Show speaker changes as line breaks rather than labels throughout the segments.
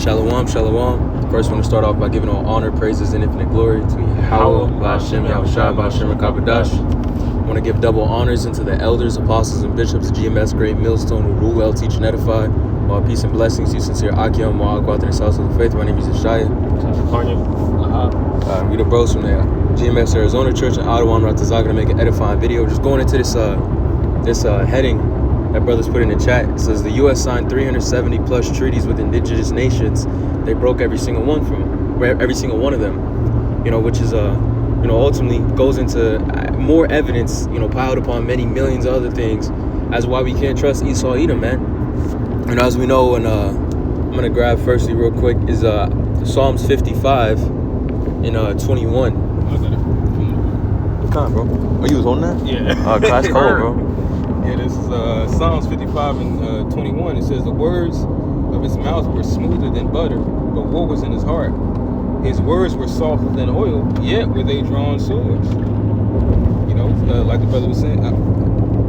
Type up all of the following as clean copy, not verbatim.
Shalom, shalom. First, I want to start off by giving all honor, praises, and infinite glory to Yahweh, Ba'ashem, Yahushua, Ba'ashem, Rakabadash. I want to give double honors into the elders, apostles, and bishops of GMS, Great Millstone, who rule well, teach, and edify. All peace and blessings to you, sincere Akim, Ma'akwat, and House of the Faith. My name is Yeshaya. We the bros from the GMS Arizona Church in Ottawa. I'm going to make an edifying video. Just going into this heading that brothers put in the chat. It says the U.S. signed 370 plus treaties with indigenous nations. They broke every single one of them. Which is ultimately goes into more evidence, piled upon many millions of other things, as why we can't trust Esau Edom, man. And as we know, and I'm gonna grab firstly real quick is Psalms 55 in 21. Come on, bro. Oh, you was on that?
Yeah.
Class cold, bro.
Yeah, this is Psalms 55 and 21. It says, the words of his mouth were smoother than butter, but what was in his heart? His words were softer than oil, yet were they drawn swords. Like the brother was saying.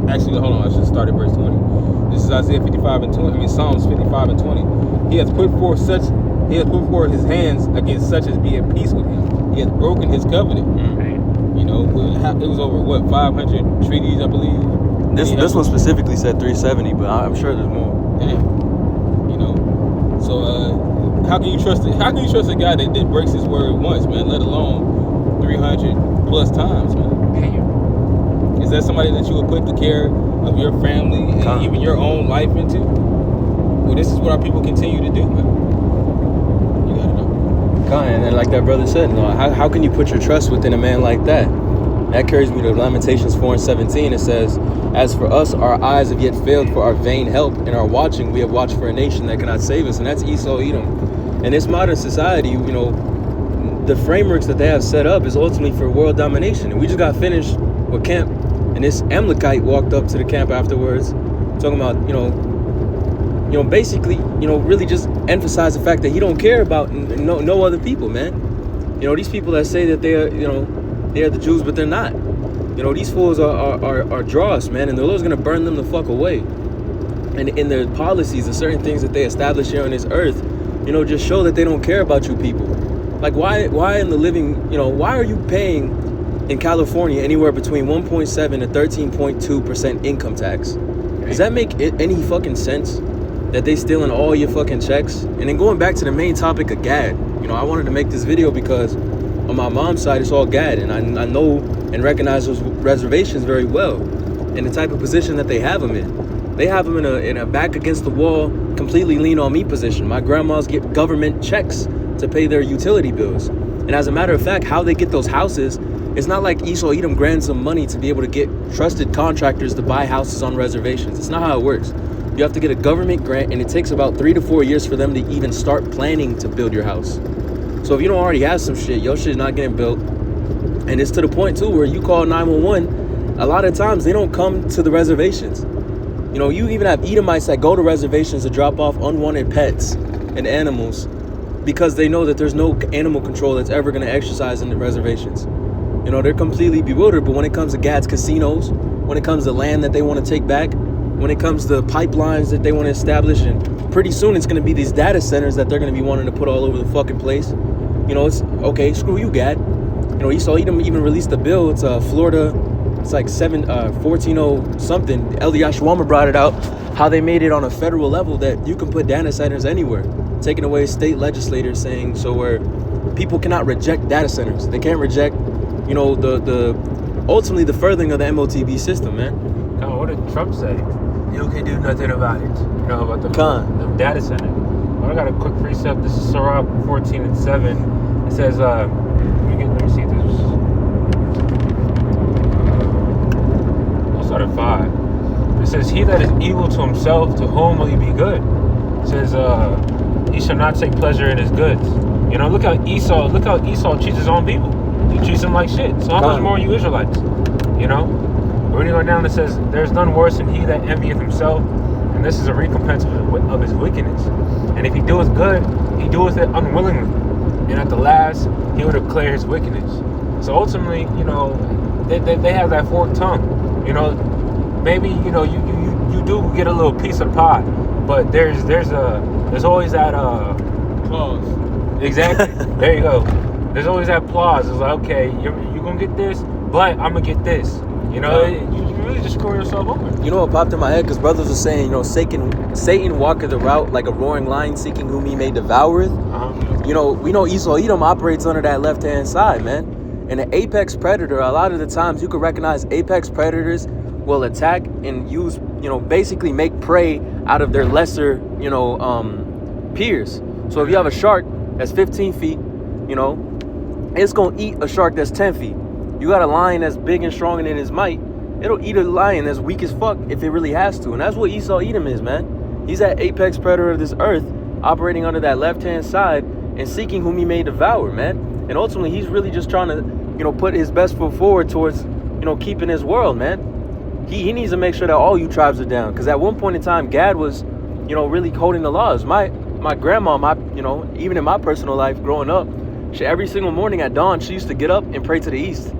Actually, hold on, I should start at verse 20. This is Isaiah 55 and 20. Psalms 55 and 20. He has put forth his hands against such as be at peace with him. He has broken his covenant. It was over 500 treaties, I believe.
This one specifically said 370, but I'm sure there's more.
Damn. So how can you trust it? How can you trust a guy that breaks his word once, man? Let alone 300 plus times, man. Damn. Is that somebody that you would put the care of your family and even your own life into? Well, this is what our people continue to do, man. You gotta know.
And like that brother said, how can you put your trust within a man like that? That carries me to Lamentations 4:17. It says, as for us, our eyes have yet failed for our vain help. In our watching, we have watched for a nation that cannot save us. And that's Esau Edom. And this modern society, the frameworks that they have set up is ultimately for world domination. And we just got finished with camp. And this Amalekite walked up to the camp afterwards, talking about, basically, really just emphasize the fact that he don't care about no other people, man. These people that say that they are, they are the Jews, but they're not. These fools are dross, man, and the Lord's gonna burn them the fuck away. And in their policies and certain things that they establish here on this earth, just show that they don't care about you people. Like why in the living, why are you paying in California anywhere between 1.7 and 13.2% income tax? Does that make any fucking sense? That they stealing all your fucking checks? And then going back to the main topic of Gad, I wanted to make this video because on my mom's side it's all Gad, and I know and recognize those reservations very well, and the type of position that they have them in. They have them in a back against the wall, completely lean on me position. My grandmas get government checks to pay their utility bills. And as a matter of fact, how they get those houses, it's not like Esau Edom grants them money to be able to get trusted contractors to buy houses on reservations. It's not how it works. You have to get a government grant, and it takes about 3 to 4 years for them to even start planning to build your house. So if you don't already have some shit, your shit's not getting built. And it's to the point too where you call 911, a lot of times they don't come to the reservations. You even have Edomites that go to reservations to drop off unwanted pets and animals because they know that there's no animal control that's ever going to exercise in the reservations. They're completely bewildered. But when it comes to Gad's casinos, when it comes to land that they want to take back, when it comes to pipelines that they want to establish, and pretty soon it's going to be these data centers that they're going to be wanting to put all over the fucking place. It's okay, screw you, Gad. Esau Edom even released a bill. It's Florida. It's like 14 something. Eliyahu Shawama brought it out. How they made it on a federal level that you can put data centers anywhere, taking away state legislators saying so where people cannot reject data centers. They can't reject, ultimately the furthering of the MOTB system, man.
What did Trump say? You can't do nothing about it. About the data center. Well, I got a quick precept. This is Sirach 14 and 7. It says, let me see this. I'll start at 5. It says, he that is evil to himself, to whom will he be good? It says, he shall not take pleasure in his goods. Look how Esau treats his own people. He treats them like shit. So how much more you Israelites? When you go down, it says, there's none worse than he that envieth himself, and this is a recompense of his wickedness. And if he doeth good, he doeth it unwillingly. And at the last, he will declare his wickedness. So ultimately, they have that forked tongue. Maybe you do get a little piece of pie, but there's always that
clause.
Exactly. There you go. There's always that clause. It's like, okay, you're gonna get this, but I'm gonna get this. You know, you really just screw yourself over.
You know what popped in my head? Because brothers were saying, you know, Satan walketh the route like a roaring lion seeking whom he may devoureth. You know, we know Esau Edom operates under that left-hand side, man. And an apex predator, a lot of the times you can recognize apex predators will attack and use, you know, basically make prey out of their lesser, you know, peers. So if you have a shark that's 15 feet, you know, it's going to eat a shark that's 10 feet. You got a lion that's big and strong and in his might, it'll eat a lion that's weak as fuck if it really has to. And that's what Esau Edom is, man. He's that apex predator of this earth, operating under that left-hand side and seeking whom he may devour, man. And ultimately, he's really just trying to, you know, put his best foot forward towards, you know, keeping his world, man. He needs to make sure that all you tribes are down. Because at one point in time, Gad was, you know, really holding the laws. My grandma, you know, even in my personal life growing up, every single morning at dawn, she used to get up and pray to the east.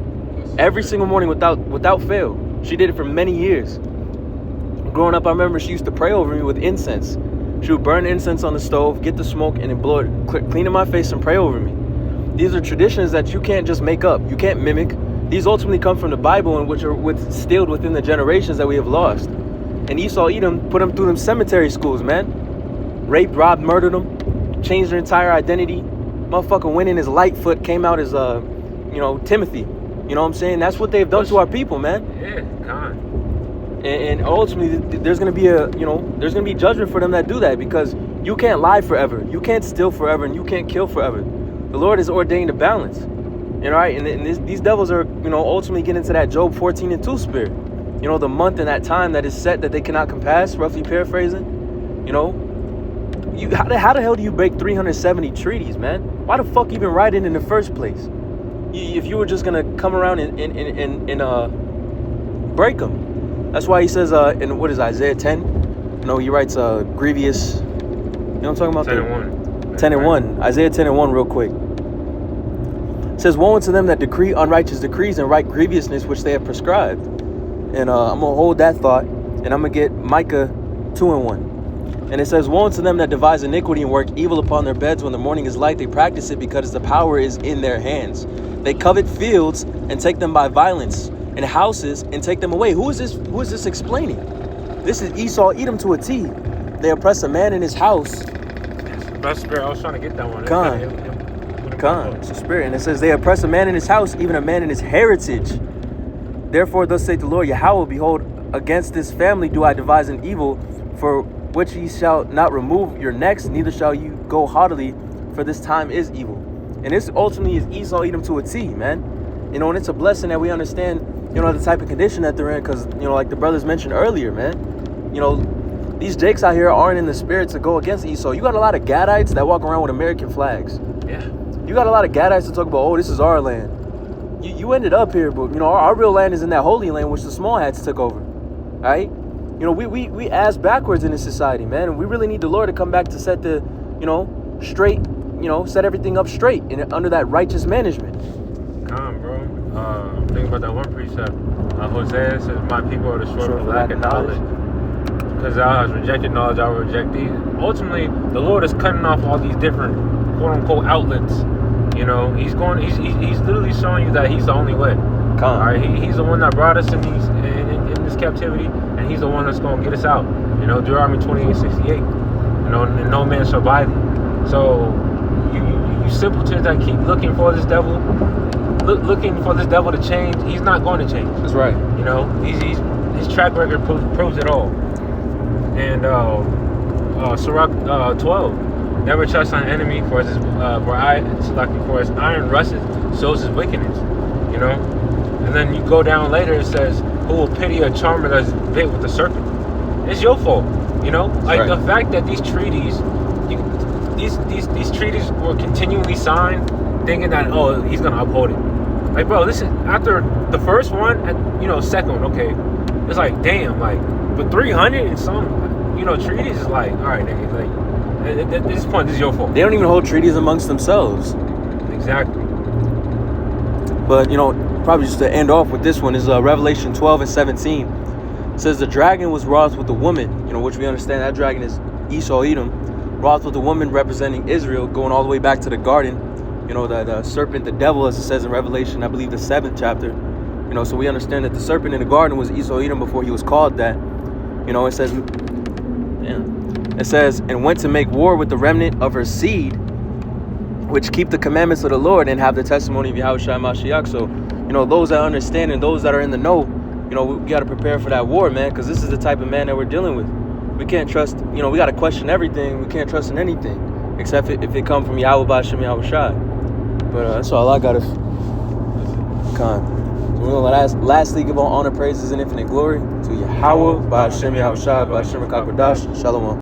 Every single morning without fail. She did it for many years. Growing up, I remember she used to pray over me with incense. She would burn incense on the stove, get the smoke, and then blow it, clean in my face and pray over me. These are traditions that you can't just make up. You can't mimic. These ultimately come from the Bible, and which are instilled within the generations that we have lost. And Esau Edom put them through them cemetery schools, man. Raped, robbed, murdered them, changed their entire identity. Motherfucker went in as Lightfoot, came out as, you know, Timothy. You know what I'm saying? That's what they've done to our people, man.
Yeah, God.
And ultimately, there's gonna be there's gonna be judgment for them that do that, because you can't lie forever, you can't steal forever, and you can't kill forever. The Lord has ordained a balance, you know, right? And these devils are, you know, ultimately getting into that Job 14:2 spirit. You know, the month and that time that is set that they cannot compass. Roughly paraphrasing, you know. How the hell do you break 370 treaties, man? Why the fuck even write it in the first place? If you were just gonna come around and break them. That's why he says in what is Isaiah 10? You know, he writes grievous. You know what I'm talking about?
10:1.
10:1. Isaiah 10:1 real quick. It says, woe unto them that decree unrighteous decrees and write grievousness which they have prescribed. And I'm gonna hold that thought, and I'm gonna get Micah 2:1. And it says, woe unto them that devise iniquity and work evil upon their beds when the morning is light. They practice it because the power is in their hands. They covet fields and take them by violence, and houses and take them away. Who is this explaining? This is Esau Edom to a T. They oppress a man in his house.
That's spirit. I was trying to get that one.
Khan. It's a spirit. And it says, they oppress a man in his house, even a man in his heritage. Therefore, thus saith the Lord Yahweh, behold, against this family do I devise an evil, for which ye shall not remove your necks, neither shall you go haughtily, for this time is evil. And this ultimately is Esau Edom to a T, man. You know, and it's a blessing that we understand, you know, the type of condition that they're in, because, you know, like the brothers mentioned earlier, man, you know, these Jakes out here aren't in the spirit to go against Esau. You got a lot of Gadites that walk around with American flags.
Yeah.
You got a lot of Gadites to talk about, oh, this is our land. You ended up here, but, you know, our real land is in that Holy Land, which the small hats took over, all right? You know, we ass backwards in this society, man, and we really need the Lord to come back to set the, you know, straight, you know, set everything up straight and under that righteous management.
Come, bro. I'm thinking about that one precept. Hosea says, my people are destroyed for lack of knowledge. Because thou hast rejected knowledge, I will reject thee. Ultimately, the Lord is cutting off all these different quote-unquote outlets. You know, he's literally showing you that he's the only way. All right, he's the one that brought us in this captivity, and he's the one that's going to get us out. You know, Deuteronomy 28:68. You know, and no man shall buy thee. So you simpletons that keep looking for this devil, looking for this devil to change, he's not going to change.
That's right.
You know, his track record proves it all. And Sirach 12, never trust an enemy for his iron rusteth, shows his wickedness. You know, and then you go down later, it says, who will pity a charmer that's bit with a serpent? It's your fault. You know, like the fact that these treaties, these treaties were continually signed, thinking that, oh, he's gonna uphold it. Like, bro, this is after the first one, and, you know, second one, okay, it's like, damn, like, but 300 and some, you know, treaties is like, all right, nigga, like, at this point, this is your fault.
They don't even hold treaties amongst themselves.
Exactly.
But, you know, probably just to end off with this one is Revelation 12:17. It says the dragon was wroth with the woman, you know, which we understand that dragon is Esau Edom, wroth with the woman representing Israel, going all the way back to the garden. You know, the serpent, the devil, as it says in Revelation, I believe the 7th chapter. You know, so we understand that the serpent in the garden was Esau Edom before he was called that. You know, it says, and went to make war with the remnant of her seed, which keep the commandments of the Lord and have the testimony of Yahushua Mashiach. So, you know, those that understand and those that are in the know, you know, we got to prepare for that war, man, because this is the type of man that we're dealing with. We can't trust, you know, we got to question everything. We can't trust in anything, except if it come from Yahweh B'Hashem Yahushua. But that's all I got to con. So we're going to lastly give all honor, praises, and infinite glory to Yahweh B'Hashem Yahushua, B'Hashem Rakakwadash. Shalom.